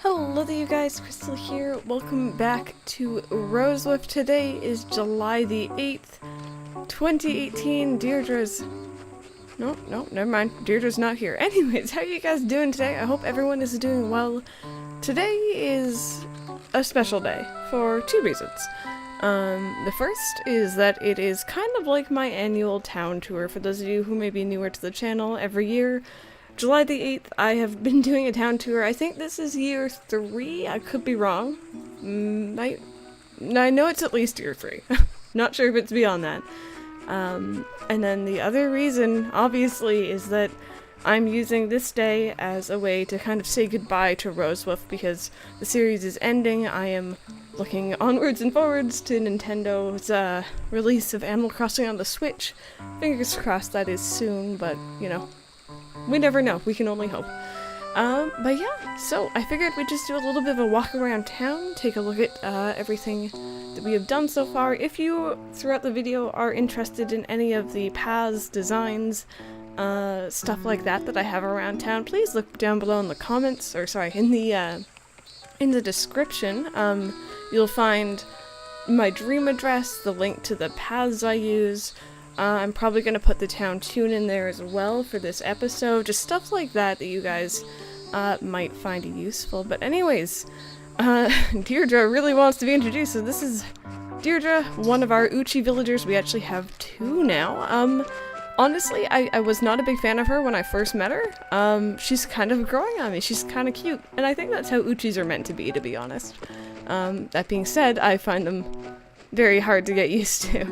Hello there you guys, Crystal here. Welcome back to RoseWoof. Today is July the 8th, 2018. Deirdre's... No, never mind. Deirdre's not here. Anyways, how are you guys doing today? I hope everyone is doing well. Today is a special day for two reasons. The first is that it is kind of like my annual town tour. For those of you who may be newer to the channel, every year July the 8th, I have been doing a town tour. I think this is year 3. I could be wrong. I know it's at least year 3. Not sure if it's beyond that. And then the other reason, obviously, is that I'm using this day as a way to kind of say goodbye to RoseWoof because the series is ending. I am looking onwards and forwards to Nintendo's release of Animal Crossing on the Switch. Fingers crossed that is soon, but, you know. We never know. We can only hope. But yeah, so I figured we'd just do a little bit of a walk around town, take a look at everything that we have done so far. If you, throughout the video, are interested in any of the paths, designs, stuff like that I have around town, please look down below in the comments, or sorry, in the description. You'll find my dream address, the link to the paths I use. I'm probably going to put the town tune in there as well for this episode. Just stuff like that you guys might find useful. But anyways, Deirdre really wants to be introduced. So this is Deirdre, one of our Uchi villagers. We actually have 2 now. Honestly, I was not a big fan of her when I first met her. She's kind of growing on me. She's kind of cute. And I think that's how Uchis are meant to be honest. That being said, I find them very hard to get used to.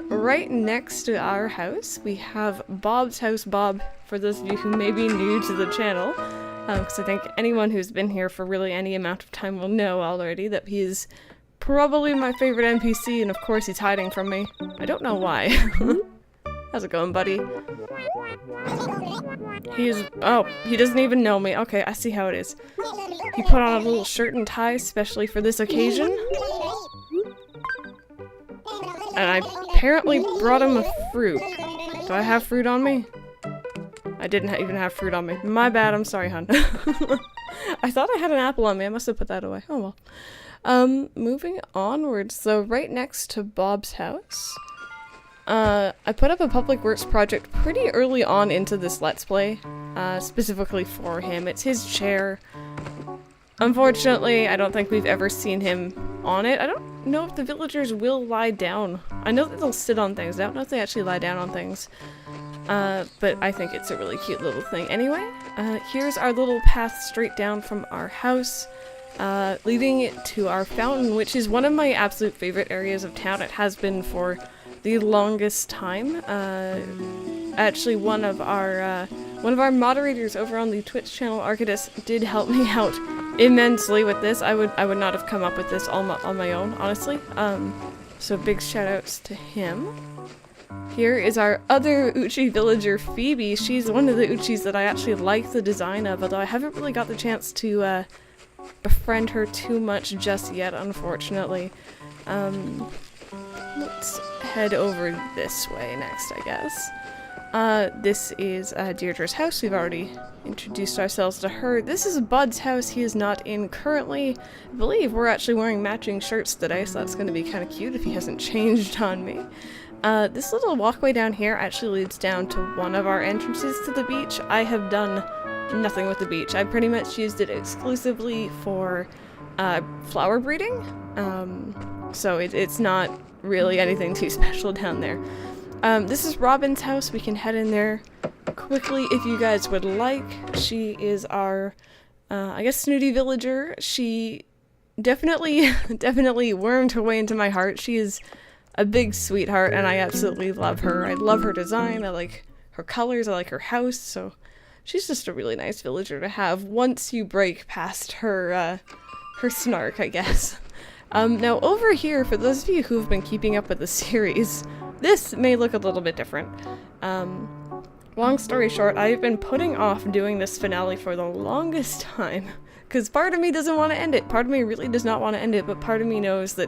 Right next to our house, we have Bob's house. Bob, for those of you who may be new to the channel, because I think anyone who's been here for really any amount of time will know already that he is probably my favorite NPC, and of course he's hiding from me. I don't know why. How's it going, buddy? Oh, he doesn't even know me. Okay, I see how it is. He put on a little shirt and tie especially for this occasion. And I apparently brought him a fruit. Do I have fruit on me? I didn't even have fruit on me. My bad, I'm sorry, hon. I thought I had an apple on me. I must have put that away. Oh well. Moving onwards. So right next to Bob's house, I put up a public works project pretty early on into this Let's Play, specifically for him. It's his chair. Unfortunately, I don't think we've ever seen him on it. I don't know if the villagers will lie down. I know that they'll sit on things. I don't know if they actually lie down on things. But I think it's a really cute little thing. Anyway, here's our little path straight down from our house, leading it to our fountain, which is one of my absolute favorite areas of town. It has been for the longest time. Actually, one of our moderators over on the Twitch channel, Arcadus, did help me out immensely with this. I would not have come up with this on my own, honestly. So big shout outs to him. Here is our other Uchi villager, Phoebe. She's one of the Uchis that I actually like the design of, although I haven't really got the chance to befriend her too much just yet, unfortunately. Let's head over this way next, I guess. This is Deirdre's house. We've already introduced ourselves to her. This is Bud's house. He is not in currently. I believe we're actually wearing matching shirts today, so that's going to be kind of cute if he hasn't changed on me. This little walkway down here actually leads down to one of our entrances to the beach. I have done nothing with the beach. I pretty much used it exclusively for flower breeding, so it's not really anything too special down there. This is Robin's house. We can head in there quickly if you guys would like. She is our, I guess, snooty villager. She definitely wormed her way into my heart. She is a big sweetheart, and I absolutely love her. I love her design. I like her colors. I like her house. So she's just a really nice villager to have once you break past her, her snark, I guess. Now over here, for those of you who've been keeping up with the series, this may look a little bit different. Long story short, I've been putting off doing this finale for the longest time, because part of me doesn't want to end it. Part of me really does not want to end it, but part of me knows that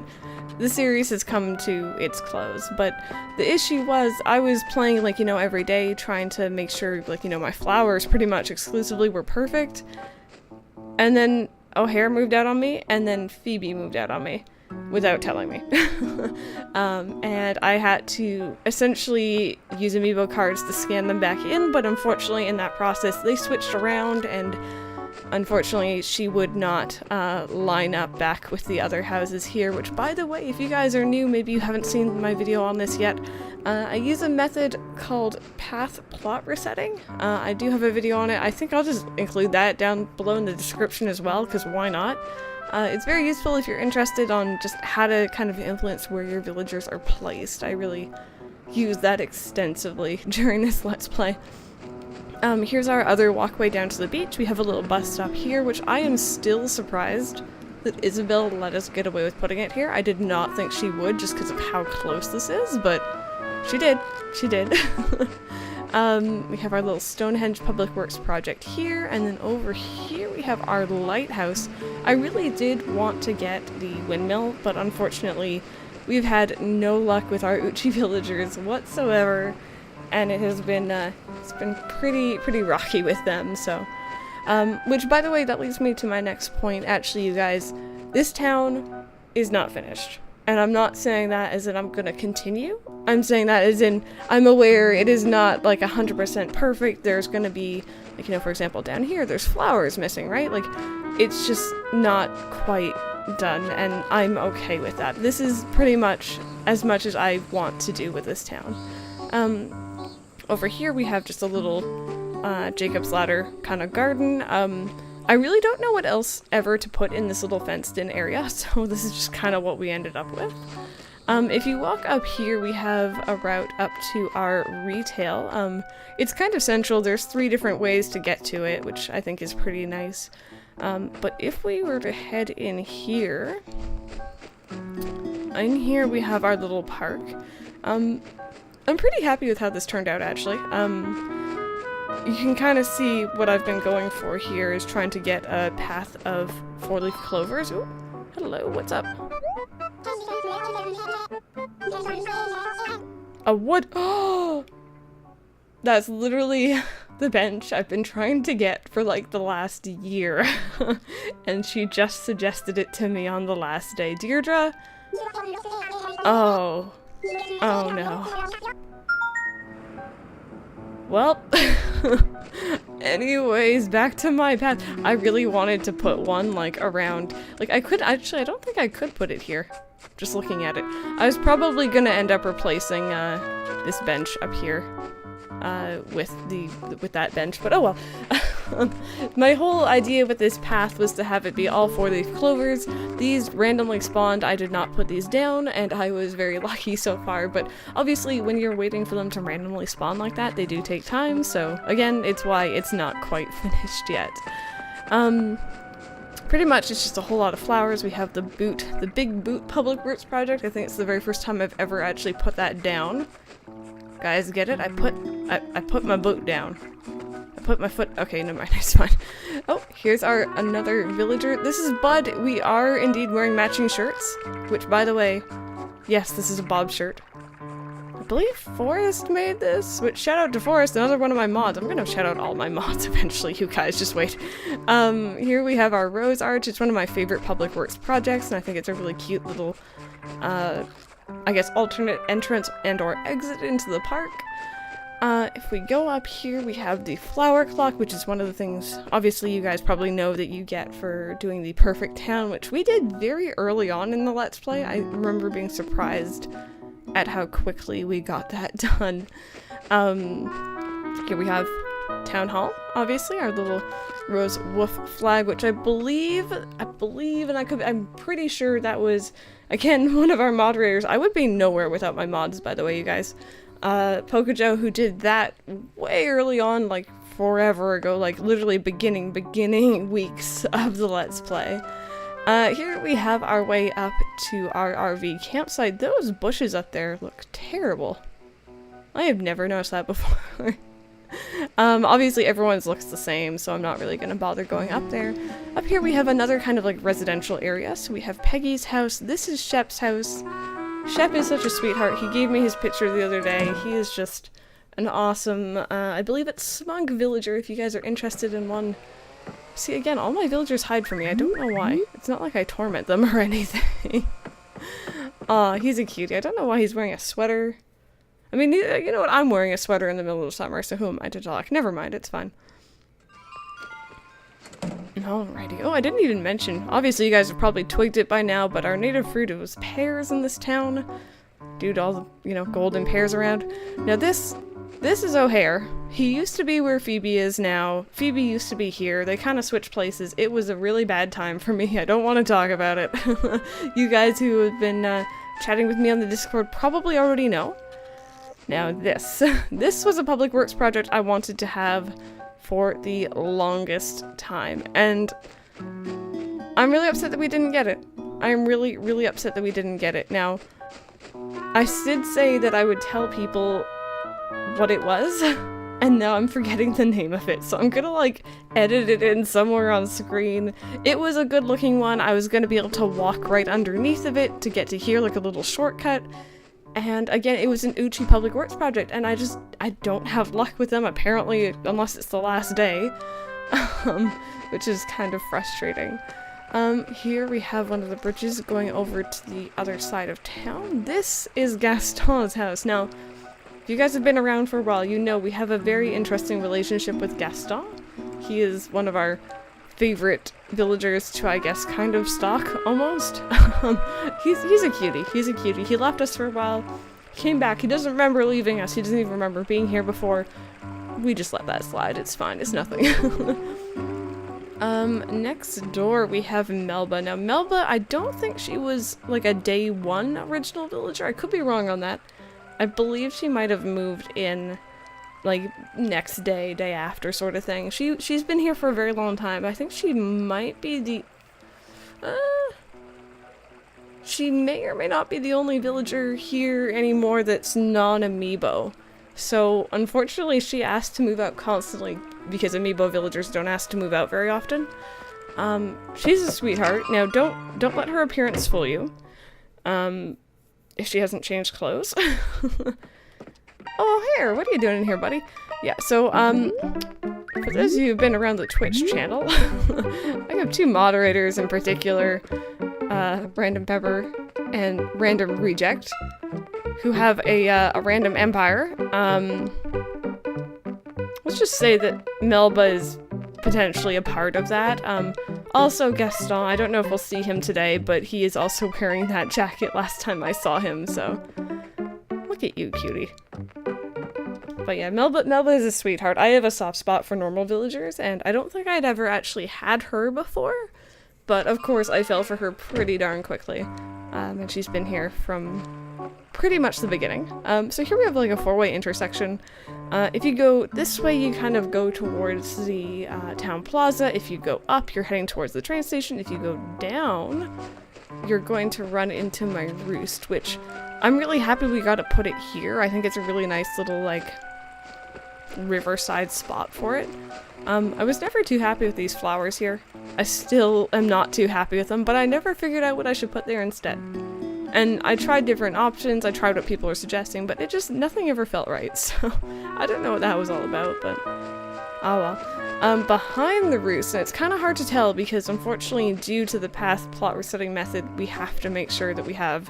the series has come to its close. But the issue was, I was playing, like, you know, every day, trying to make sure, like, you know, my flowers pretty much exclusively were perfect. And then O'Hare moved out on me, and then Phoebe moved out on me without telling me. And I had to essentially use Amiibo cards to scan them back in, but unfortunately in that process they switched around, and unfortunately she would not line up back with the other houses here, which, by the way, if you guys are new, maybe you haven't seen my video on this yet, I use a method called path plot resetting. I do have a video on it. I think I'll just include that down below in the description as well, because why not? It's very useful if you're interested on just how to kind of influence where your villagers are placed. I really use that extensively during this Let's Play. Here's our other walkway down to the beach. We have a little bus stop here, which I am still surprised that Isabel let us get away with putting it here. I did not think she would, just because of how close this is, but she did. She did. We have our little Stonehenge Public Works project here, and then over here we have our lighthouse. I really did want to get the windmill, but unfortunately we've had no luck with our Uchi villagers whatsoever, and it has been it's been pretty rocky with them. So which, by the way, that leads me to my next point. Actually, you guys, this town is not finished, and I'm not saying that as in I'm gonna continue. I'm saying that as in I'm aware it is not like 100% perfect. There's gonna be, like, you know, for example, down here there's flowers missing, right? Like, it's just not quite done, and I'm okay with that. This is pretty much as I want to do with this town. Over here we have just a little Jacob's Ladder kind of garden. I really don't know what else ever to put in this little fenced-in area, so this is just kind of what we ended up with. If you walk up here, we have a route up to our retail. It's kind of central. There's 3 different ways to get to it, which I think is pretty nice. But if we were to head in here we have our little park. I'm pretty happy with how this turned out, actually. You can kind of see what I've been going for here is trying to get a path of 4-leaf clovers. Ooh, hello, what's up? A wood. Oh, that's literally the bench I've been trying to get for like the last year. And she just suggested it to me on the last day. Deirdre? Oh. Oh no. Well, anyways, back to my path. I really wanted to put one like around, like I could actually, I don't think I could put it here. Just looking at it. I was probably gonna end up replacing this bench up here with that bench, but oh well. My whole idea with this path was to have it be all 4-leaf clovers. These randomly spawned. I did not put these down, and I was very lucky so far, but obviously when you're waiting for them to randomly spawn like that, they do take time, so again, it's why it's not quite finished yet. Pretty much it's just a whole lot of flowers. We have the Big Boot Public Works project. I think it's the very first time I've ever actually put that down. Guys, get it? I put my boot down. I put my foot. Okay, never mind. It's fine. Oh, here's our another villager. This is Bud. We are indeed wearing matching shirts, which, by the way, yes, this is a Bob shirt. I believe Forrest made this. Which, shout out to Forrest, another one of my mods. I'm gonna shout out all my mods eventually. You guys, just wait. Here we have our Rose Arch. It's one of my favorite public works projects, and I think it's a really cute little, I guess, alternate entrance and or exit into the park. If we go up here, we have the flower clock, which is one of the things, obviously, you guys probably know that you get for doing the perfect town, which we did very early on in the Let's Play. I remember being surprised at how quickly we got that done. Here we have Town Hall, obviously, our little RoseWoof flag, which I believe, and I'm pretty sure that was, again, one of our moderators. I would be nowhere without my mods, by the way, you guys. Pokejo, who did that way early on, like forever ago, like literally beginning weeks of the Let's Play. Here we have our way up to our RV campsite. Those bushes up there look terrible. I have never noticed that before. Obviously everyone's looks the same, so I'm not really gonna bother going up there. Up here we have another kind of like residential area. So we have Peggy's house. This is Shep's house. Shep is such a sweetheart. He gave me his picture the other day. He is just an awesome, I believe it's Smug Villager, if you guys are interested in one. See, again, all my villagers hide from me. I don't know why. It's not like I torment them or anything. Aw, he's a cutie. I don't know why he's wearing a sweater. I mean, you know what? I'm wearing a sweater in the middle of summer, so who am I to talk? Never mind, it's fine. Alrighty. Oh, I didn't even mention. Obviously, you guys have probably twigged it by now, but our native fruit was pears in this town. Due to all the, you know, golden pears around. Now this is O'Hare. He used to be where Phoebe is now. Phoebe used to be here. They kind of switched places. It was a really bad time for me. I don't want to talk about it. You guys who have been chatting with me on the Discord probably already know. Now this was a public works project I wanted to have for the longest time, and I'm really upset that we didn't get it. I'm really, really upset that we didn't get it. Now, I did say that I would tell people what it was, and now I'm forgetting the name of it, so I'm gonna like edit it in somewhere on screen. It was a good looking one. I was gonna be able to walk right underneath of it to get to here, like a little shortcut. And again, it was an Uchi Public Works project, and I don't have luck with them, apparently, unless it's the last day, which is kind of frustrating. Here we have one of the bridges going over to the other side of town. This is Gaston's house. Now, if you guys have been around for a while, you know we have a very interesting relationship with Gaston. He is one of our favorite villagers to, I guess, kind of stalk, almost. He's a cutie. He's a cutie. He left us for a while, came back. He doesn't remember leaving us. He doesn't even remember being here before. We just let that slide. It's fine. It's nothing. Next door we have Melba. Now, Melba, I don't think she was, like, a day one original villager. I could be wrong on that. I believe she might have moved in like next day, day after sort of thing. She's been here for a very long time. I think she might be the she may or may not be the only villager here anymore that's non-Amiibo. So unfortunately she asked to move out constantly because Amiibo villagers don't ask to move out very often. She's a sweetheart. Now don't let her appearance fool you. If she hasn't changed clothes. Oh, here, what are you doing in here, buddy? Yeah, so, for those of you who've been around the Twitch channel, I have two moderators in particular, Random Pepper and Random Reject, who have a random empire. Let's just say that Melba is potentially a part of that. Also Gaston, I don't know if we'll see him today, but he is also wearing that jacket last time I saw him, so look at you, cutie. But yeah, Melba is a sweetheart. I have a soft spot for normal villagers, and I don't think I'd ever actually had her before, but of course I fell for her pretty darn quickly, and she's been here from pretty much the beginning. So here we have like a four-way intersection. If you go this way, you kind of go towards the town plaza. If you go up, you're heading towards the train station. If you go down, you're going to run into my roost, which I'm really happy we got to put it here. I think it's a really nice little, like, riverside spot for it. I was never too happy with these flowers here. I still am not too happy with them, but I never figured out what I should put there instead. And I tried different options, I tried what people were suggesting, but it just, nothing ever felt right, so I don't know what that was all about, but oh well. Behind the roost, and it's kind of hard to tell because unfortunately due to the path plot resetting method, we have to make sure that we have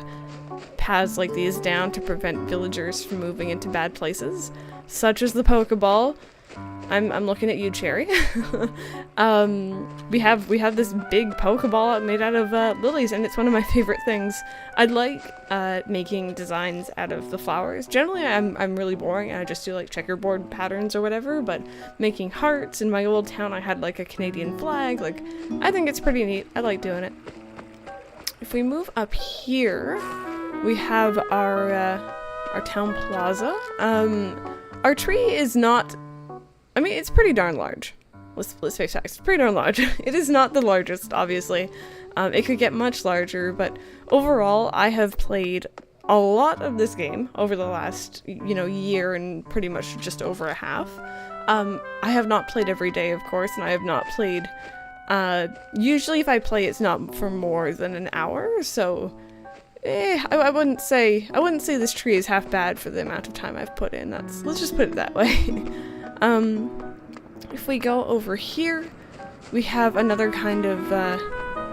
paths like these down to prevent villagers from moving into bad places, such as the Pokeball. I'm looking at you, Cherry. We have this big Pokeball made out of lilies, and it's one of my favorite things. I like making designs out of the flowers. Generally, I'm really boring, and I just do like checkerboard patterns or whatever, but making hearts in my old town, I had like a Canadian flag. Like, I think it's pretty neat. I like doing it. If we move up here, we have our town plaza. Our tree is not, I mean, it's pretty darn large. Let's face facts, it's pretty darn large. It is not the largest, obviously. It could get much larger, but overall, I have played a lot of this game over the last, year and pretty much just over a half. I have not played every day, of course, and I have not played, usually if I play, it's not for more than an hour, so I wouldn't say this tree is half bad for the amount of time I've put in. Let's just put it that way. If we go over here, we have another kind of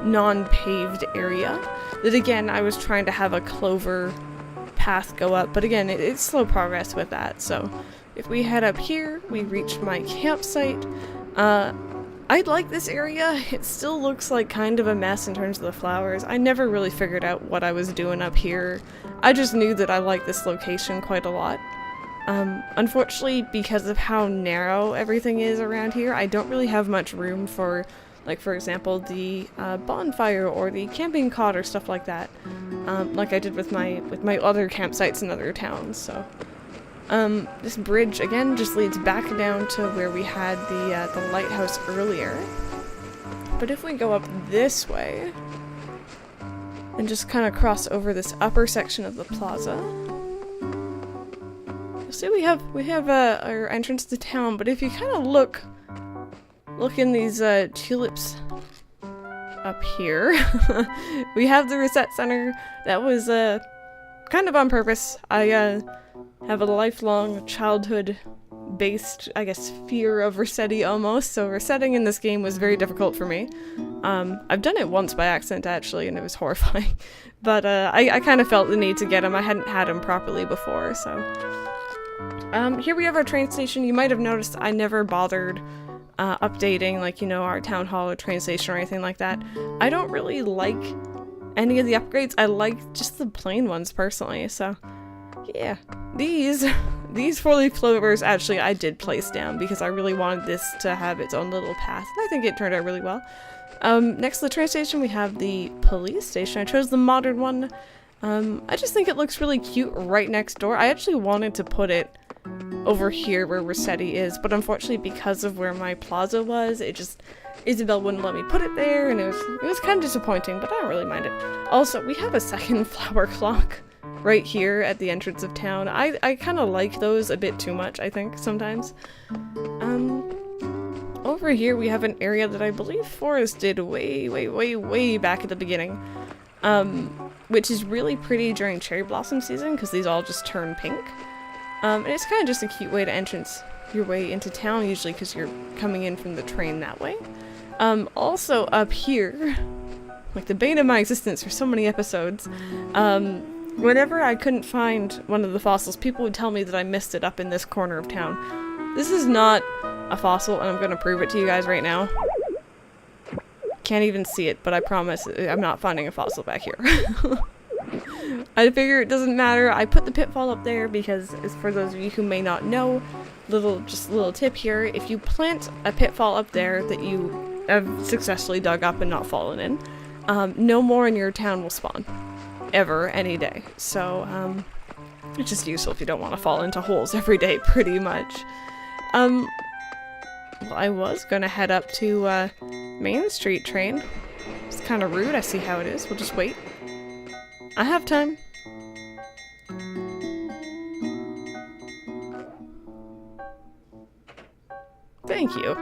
non-paved area that, again, I was trying to have a clover path go up, but again, it's slow progress with that. So if we head up here, we reach my campsite. I like this area. It still looks like kind of a mess in terms of the flowers. I never really figured out what I was doing up here. I just knew that I liked this location quite a lot. Unfortunately, because of how narrow everything is around here, I don't really have much room for, like, for example, the bonfire or the camping cot or stuff like that, like I did with my other campsites in other towns. So this bridge again just leads back down to where we had the lighthouse earlier. But if we go up this way and just kind of cross over this upper section of the plaza, you'll see we have our entrance to town. But if you kind of look in these tulips up here, we have the Reset Center. That was kind of on purpose. I have a lifelong childhood-based, I guess, fear of resetting almost, so resetting in this game was very difficult for me. I've done it once by accident, actually, and it was horrifying. But I kind of felt the need to get him. I hadn't had him properly before, so... here we have our train station. You might have noticed I never bothered updating, like, you know, our town hall or train station or anything like that. I don't really like any of the upgrades. I like just the plain ones, personally, so... yeah, these 4-leaf clovers, actually, I did place down because I really wanted this to have its own little path, and I think it turned out really well. Next to the train station, we have the police station. I chose the modern one. I just think it looks really cute right next door. I actually wanted to put it over here where Rossetti is, but unfortunately, because of where my plaza was, Isabel wouldn't let me put it there, and it was kind of disappointing, but I don't really mind it. Also, we have a second flower clock right here at the entrance of town. I kind of like those a bit too much, I think, sometimes. Over here we have an area that I believe Forrest did way back at the beginning, which is really pretty during cherry blossom season because these all just turn pink. And it's kind of just a cute way to entrance your way into town, usually because you're coming in from the train that way. Also up here, like the bane of my existence for so many episodes, whenever I couldn't find one of the fossils, people would tell me that I missed it up in this corner of town. This is not a fossil, and I'm going to prove it to you guys right now. Can't even see it, but I promise I'm not finding a fossil back here. I figure it doesn't matter. I put the pitfall up there because, for those of you who may not know, just a little tip here, if you plant a pitfall up there that you have successfully dug up and not fallen in, no more in your town will spawn. Ever, any day. So, it's just useful if you don't want to fall into holes every day, pretty much. Well, I was gonna head up to, Main Street train. It's kind of rude, I see how it is. We'll just wait. I have time. Thank you.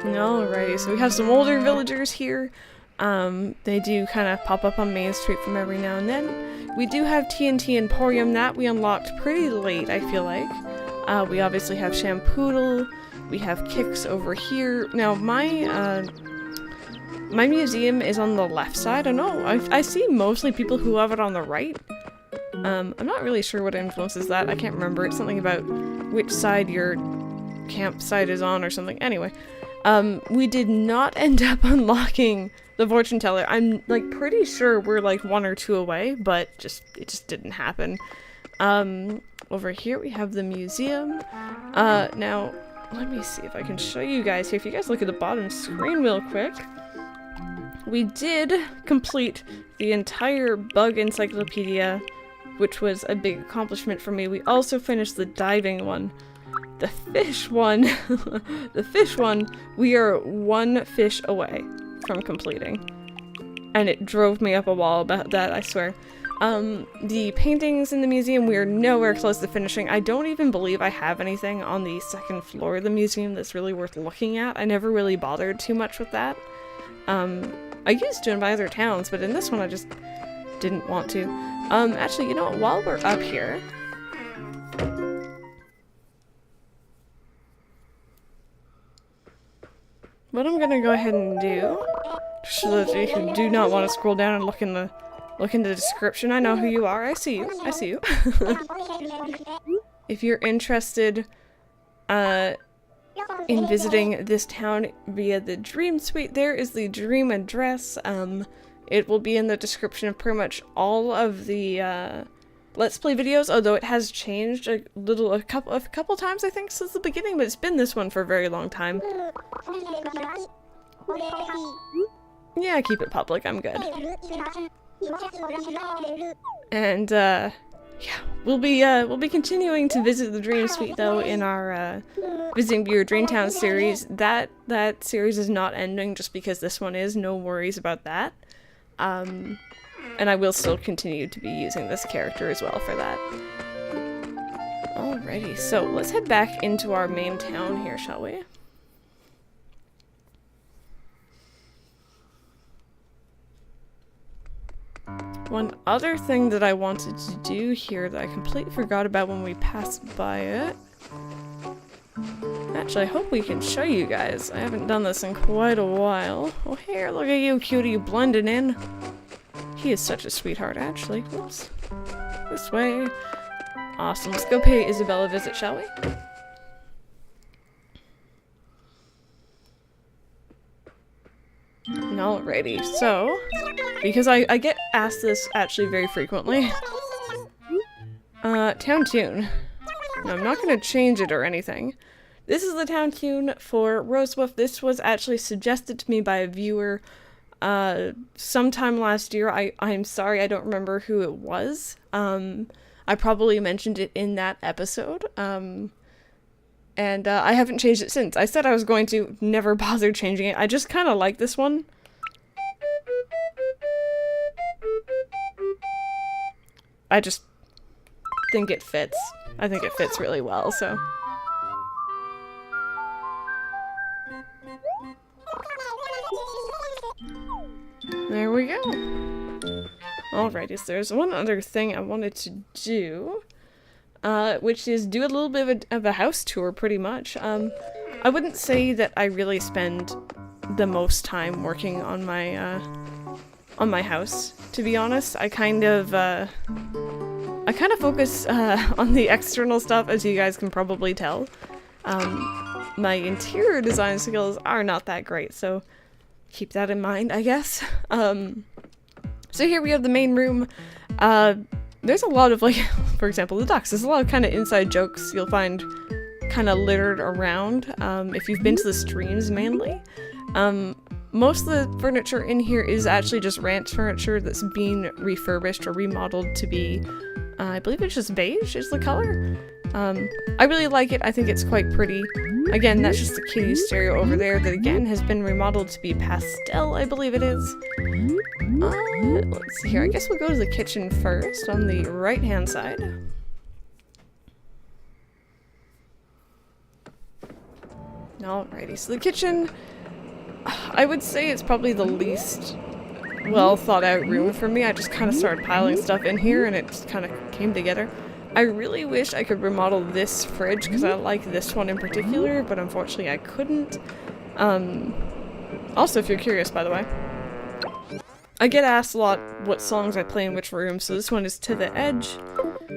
Alrighty, so we have some older villagers here. They do kind of pop up on Main Street from every now and then. We do have TNT Emporium that we unlocked pretty late, I feel like. We obviously have Shampoodle. We have Kicks over here. Now, my museum is on the left side. I know, I see mostly people who have it on the right. I'm not really sure what influences that. I can't remember. It's something about which side your campsite is on or something. Anyway, we did not end up unlocking the fortune teller. I'm like pretty sure we're like 1 or 2 away, but it just didn't happen. Over here we have the museum. Now let me see if I can show you guys here. If you guys look at the bottom screen real quick, we did complete the entire bug encyclopedia, which was a big accomplishment for me. We also finished the diving one. The fish one, the fish one, we are 1 fish away from completing. And it drove me up a wall about that, I swear. The paintings in the museum, we are nowhere close to finishing. I don't even believe I have anything on the 2nd floor of the museum that's really worth looking at. I never really bothered too much with that. I used to in my other towns, but in this one I just didn't want to. Actually, you know what, while we're up here, what I'm gonna go ahead and do, so that if you do not want to scroll down and look in the description, I know who you are. I see you. I see you. If you're interested in visiting this town via the Dream Suite, there is the Dream address. It will be in the description of pretty much all of the Let's Play videos, although it has changed a couple times, I think, since the beginning, but it's been this one for a very long time. Yeah, keep it public, I'm good. And, yeah, we'll be continuing to visit the Dream Suite, though, in our, Visiting Viewer Dreamtown series. That series is not ending just because this one is, no worries about that. And I will still continue to be using this character as well for that. Alrighty, so let's head back into our main town here, shall we? One other thing that I wanted to do here that I completely forgot about when we passed by it. Actually, I hope we can show you guys. I haven't done this in quite a while. Oh, here, look at you, cutie, blending in. He is such a sweetheart, actually. Whoops. This way. Awesome. Let's go pay Isabella a visit, shall we? Alrighty, so, because I get asked this actually very frequently. Town tune. No, I'm not going to change it or anything. This is the town tune for RoseWoof. This was actually suggested to me by a viewer sometime last year. I'm sorry, I don't remember who it was. I probably mentioned it in that episode. And I haven't changed it since. I said I was going to, never bothered changing it. I just kind of like this one. I just think it fits. I think it fits really well, so. There we go. Alrighty, so there's one other thing I wanted to do. Which is do a little bit of a house tour, pretty much. I wouldn't say that I really spend the most time working on my house, to be honest. I kind of focus on the external stuff, as you guys can probably tell. My interior design skills are not that great, so keep that in mind, I guess. So here we have the main room. There's a lot of, like, for example, the ducks. There's a lot of kind of inside jokes you'll find kind of littered around, if you've been to the streams, mainly. Most of the furniture in here is actually just ranch furniture that's being refurbished or remodeled to be, I believe it's just beige is the color. I really like it. I think it's quite pretty. Again, that's just the kitty stereo over there that, again, has been remodeled to be pastel, I believe it is. Let's see here. I guess we'll go to the kitchen first, on the right-hand side. Alrighty, so the kitchen, I would say it's probably the least well thought out room for me. I just kind of started piling stuff in here and it just kind of came together. I really wish I could remodel this fridge because I like this one in particular, but unfortunately I couldn't. Also, if you're curious, by the way, I get asked a lot what songs I play in which room, so this one is To the Edge,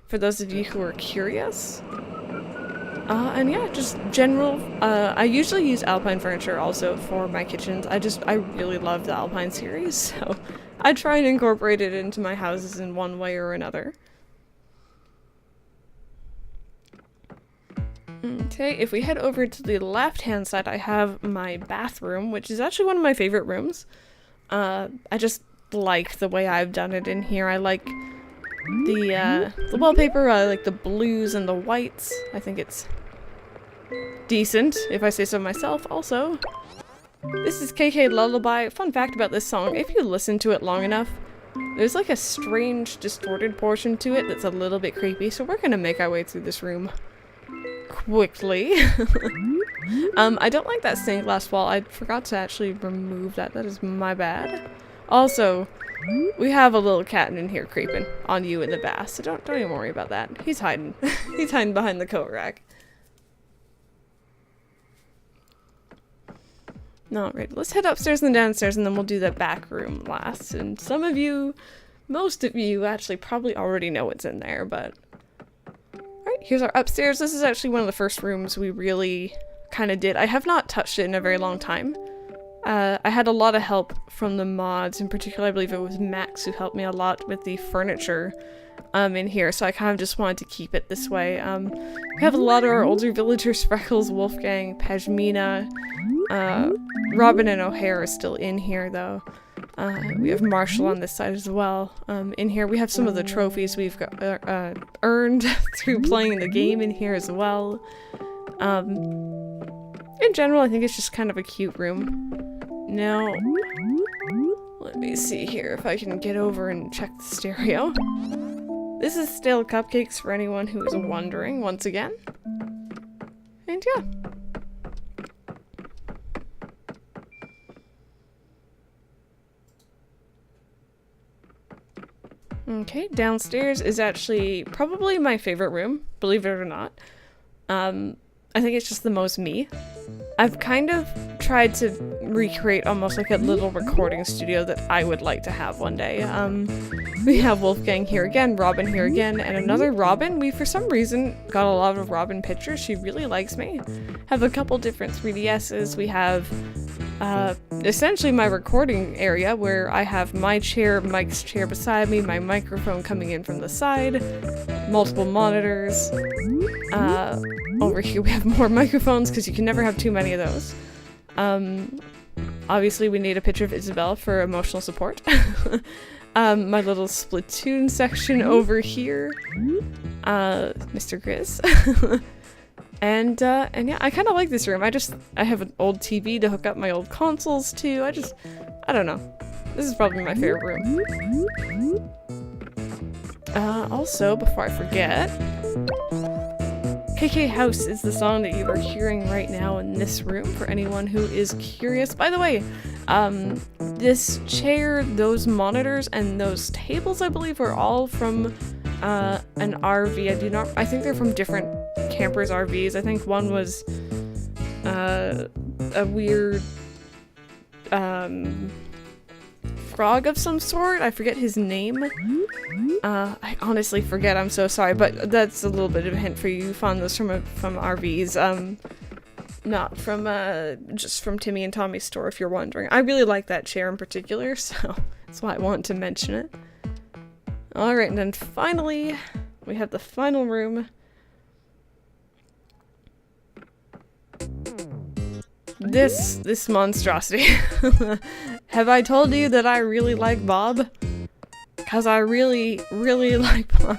for those of you who are curious. And yeah, just general, I usually use Alpine furniture also for my kitchens. I really love the Alpine series, so I try and incorporate it into my houses in one way or another. Okay, if we head over to the left-hand side, I have my bathroom, which is actually one of my favorite rooms. I just like the way I've done it in here. I like the wallpaper, I like the blues and the whites. I think it's decent, if I say so myself, also. This is KK Lullaby. Fun fact about this song, if you listen to it long enough, there's like a strange, distorted portion to it that's a little bit creepy, so we're gonna make our way through this room quickly. I don't like that stained glass wall. I forgot to actually remove that. That is my bad. Also, we have a little cat in here creeping on you in the bath, so don't even worry about that. He's hiding. He's hiding behind the coat rack. Alright, let's head upstairs and downstairs, and then we'll do that back room last. And some of you, most of you, actually probably already know what's in there, but... Alright, here's our upstairs. This is actually one of the first rooms we really kind of did. I have not touched it in a very long time. I had a lot of help from the mods. In particular, I believe it was Max who helped me a lot with the furniture in here, so I kind of just wanted to keep it this way. We have a lot of our older villagers: Freckles, Wolfgang, Pashmina, Robin and O'Hare are still in here though. We have Marshall on this side as well. In here we have some of the trophies we've got, earned through playing the game in here as well. In general, I think it's just kind of a cute room. Now, let me see here if I can get over and check the stereo. This is Stale Cupcakes for anyone who is wondering, once again. And yeah. Okay, downstairs is actually probably my favorite room, believe it or not. I think it's just the most me. I've kind of tried to recreate almost like a little recording studio that I would like to have one day. We have Wolfgang here again, Robin here again, and another Robin. We, for some reason, got a lot of Robin pictures. She really likes me. Have a couple different 3DSs. We have essentially my recording area where I have my chair, Mike's chair beside me, my microphone coming in from the side, multiple monitors. Over here we have more microphones because you can never have too many of those. Obviously we need a picture of Isabel for emotional support. My little Splatoon section over here. Mr. Grizz. And yeah, I kind of like this room. I have an old TV to hook up my old consoles to. I don't know. This is probably my favorite room. Also, before I forget, KK House is the song that you are hearing right now in this room, for anyone who is curious. By the way, this chair, those monitors, and those tables, I believe, are all from an RV. I think they're from different campers' RVs. I think one was a weird frog of some sort. I forget his name. I honestly forget, I'm so sorry, but that's a little bit of a hint for you. You found those from RVs, not from just from Timmy and Tommy's store, if you're wondering. I really like that chair in particular, so that's why I wanted to mention it. Alright, and then finally, we have the final room. This monstrosity. Have I told you that I really like Bob? Because I really, really like Bob.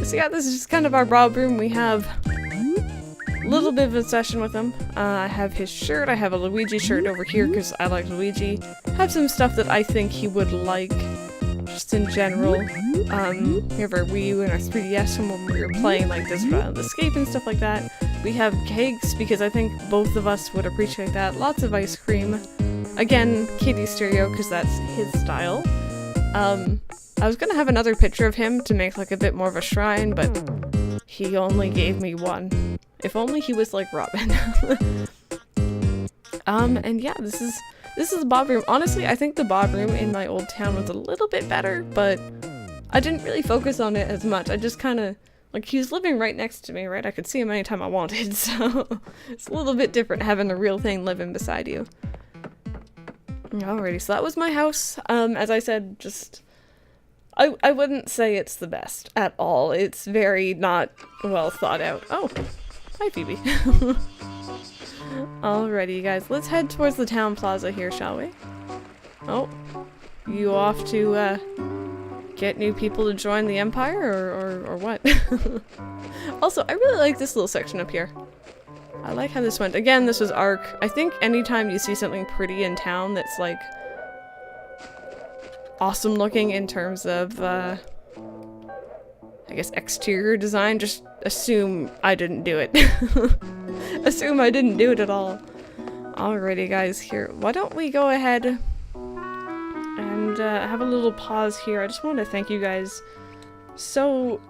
So yeah, this is just kind of our Bob room. We have a little bit of a session with him. I have his shirt. I have a Luigi shirt over here because I like Luigi. Have some stuff that I think he would like, just in general. We have our Wii U and our 3DS from when we were playing like this Escape and stuff like that. We have cakes because I think both of us would appreciate that. Lots of ice cream. Again, Kitty stereo because that's his style. I was gonna have another picture of him to make like a bit more of a shrine, but he only gave me one. If only he was like Robin. And yeah, this is the Bob room. Honestly, I think the Bob room in my old town was a little bit better, but I didn't really focus on it as much. I just kind of, like, he was living right next to me, right? I could see him anytime I wanted, so it's a little bit different having a real thing living beside you. Alrighty, so that was my house. As I said, just, I wouldn't say it's the best at all. It's very not well thought out. Oh, hi Phoebe. Alrighty, guys, let's head towards the town plaza here, shall we? Oh, you off to, get new people to join the Empire, or what? Also, I really like this little section up here. I like how this went. Again, this was Arc. I think anytime you see something pretty in town that's, like, awesome looking in terms of, I guess, exterior design, just assume I didn't do it. Assume I didn't do it at all. Alrighty, guys, here. Why don't we go ahead and have a little pause here. I just want to thank you guys so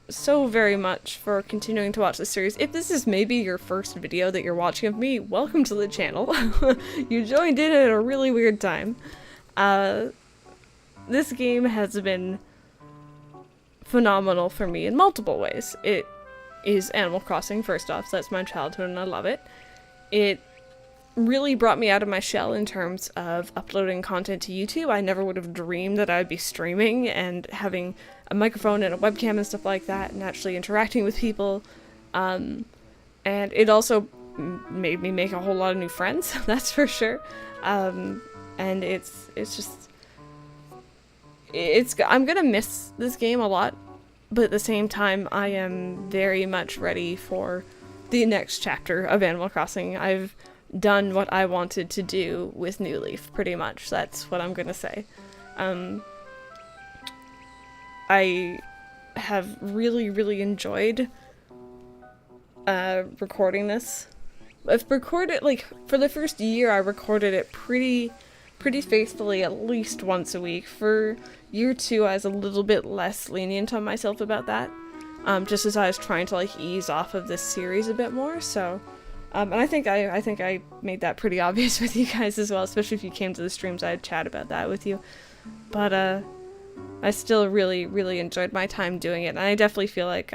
so very much for continuing to watch this series. If this is maybe your first video that you're watching of me, welcome to the channel. You joined in at a really weird time. This game has been phenomenal for me in multiple ways. It is Animal Crossing, first off, so that's my childhood and I love it. It really brought me out of my shell in terms of uploading content to YouTube. I never would have dreamed that I'd be streaming and having a microphone and a webcam and stuff like that and actually interacting with people. And it also made me make a whole lot of new friends, that's for sure. And it's just... I'm gonna miss this game a lot, but at the same time, I am very much ready for the next chapter of Animal Crossing. I've done what I wanted to do with New Leaf, pretty much. That's what I'm gonna say. I have really enjoyed recording this. I've recorded, like, for the first year, I recorded it pretty faithfully, at least once a week. For year 2, I was a little bit less lenient on myself about that, just as I was trying to, like, ease off of this series a bit more, so... and I think I made that pretty obvious with you guys as well, especially if you came to the streams. I'd chat about that with you. But I still really enjoyed my time doing it, and I definitely feel like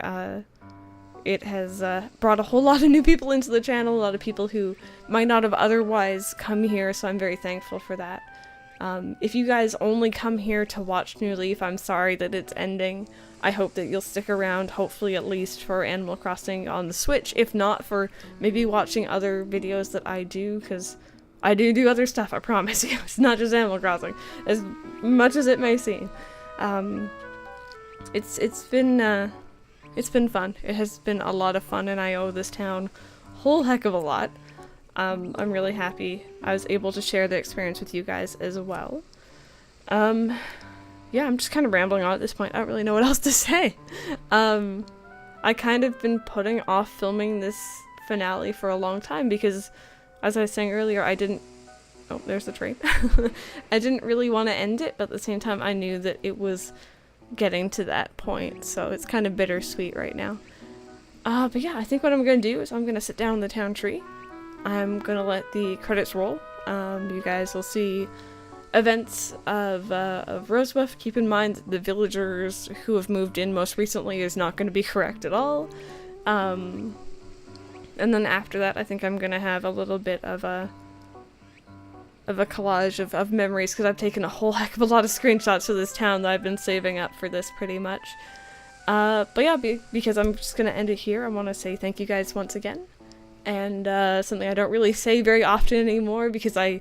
it has brought a whole lot of new people into the channel, a lot of people who might not have otherwise come here, so I'm very thankful for that. If you guys only come here to watch New Leaf, I'm sorry that it's ending. I hope that you'll stick around, hopefully at least for Animal Crossing on the Switch, if not for maybe watching other videos that I do, because I do other stuff, I promise you. It's not just Animal Crossing, as much as it may seem. It's been fun. It has been a lot of fun, and I owe this town a whole heck of a lot. I'm really happy I was able to share the experience with you guys as well. Yeah, I'm just kind of rambling on at this point. I don't really know what else to say. I kind of been putting off filming this finale for a long time because, as I was saying earlier, I didn't... Oh, there's the train. I didn't really want to end it, but at the same time I knew that it was getting to that point, so it's kind of bittersweet right now. But yeah, I think what I'm going to do is I'm going to sit down in the town tree. I'm going to let the credits roll. You guys will see events of RoseWoof. Keep in mind that the villagers who have moved in most recently is not going to be correct at all. And then after that, I think I'm going to have a little bit of a collage of memories, because I've taken a whole heck of a lot of screenshots of this town that I've been saving up for this pretty much. But yeah, because I'm just going to end it here, I want to say thank you guys once again. And something I don't really say very often anymore, because I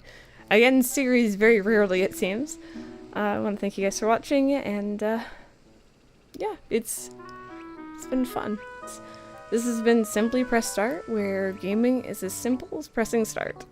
end series very rarely, it seems. I want to thank you guys for watching, and yeah, it's been fun. This has been Simply Press Start, where gaming is as simple as pressing start.